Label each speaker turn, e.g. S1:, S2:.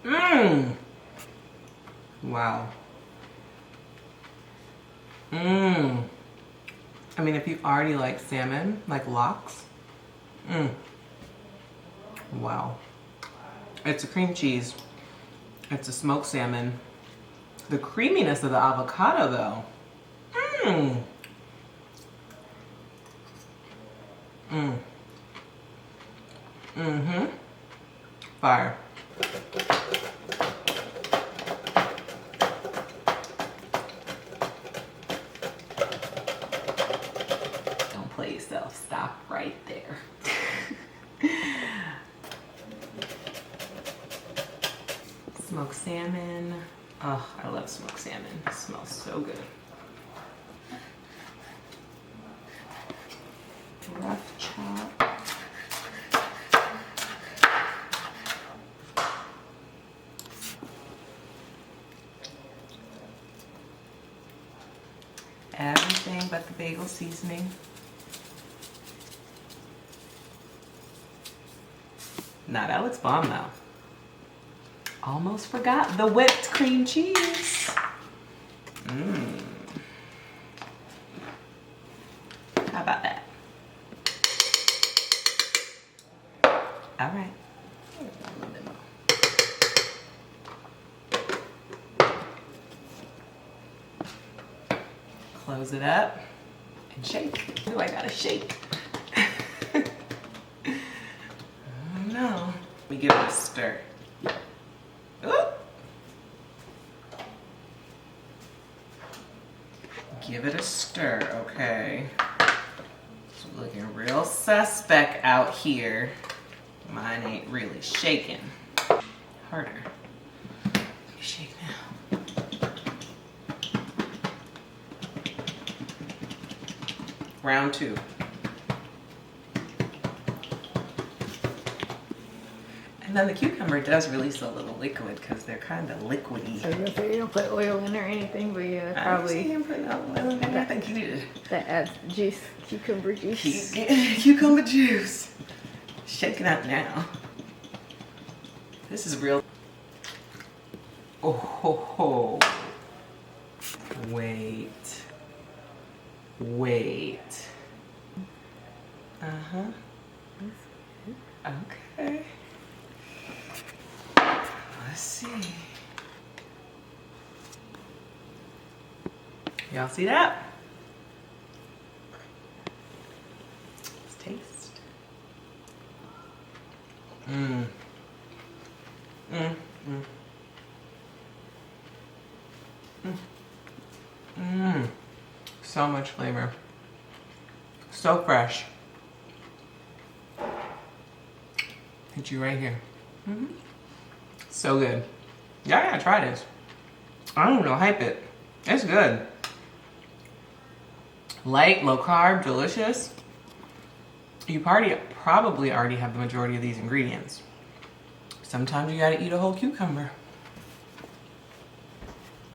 S1: Mmm. Wow. Mmm. I mean, if you already like salmon, like lox. Mmm. Wow. It's a cream cheese. It's a smoked salmon. The creaminess of the avocado, though. Mmm. Mmm. Mm-hmm. Fire. Don't play yourself. Stop right there. Smoked salmon. Oh, I love smoked salmon. It smells so good. Rough chop. Everything but the bagel seasoning. Nah, that looks bomb though. Almost forgot the whipped cream cheese. Mmm. How about that? All right. Close it up and shake. Ooh, I gotta shake. Oh no. Let me give it a stir. Ooh. Give it a stir, okay. It's looking real suspect out here. Mine ain't really shaking. Harder. You shake now. Round two. And then the cucumber does release a little liquid because they're kind of liquidy.
S2: I was gonna say you don't put oil in or anything, but yeah, probably.
S1: I didn't put no oil in there. I think you did.
S2: That adds juice, cucumber juice.
S1: Cucumber juice. Shaking up now. This is real. Oh ho ho. Wait. Wait. Uh-huh. Okay. Let's see. Y'all see that? Let's taste. Mmm. Mmm. Mmm. Mmm. Mmm. So much flavor. So fresh. Hit you right here. Mm-hmm. So good. Y'all gotta try this. I don't know, hype it. It's good. Light, low carb, delicious. You probably already have the majority of these ingredients. Sometimes you gotta eat a whole cucumber.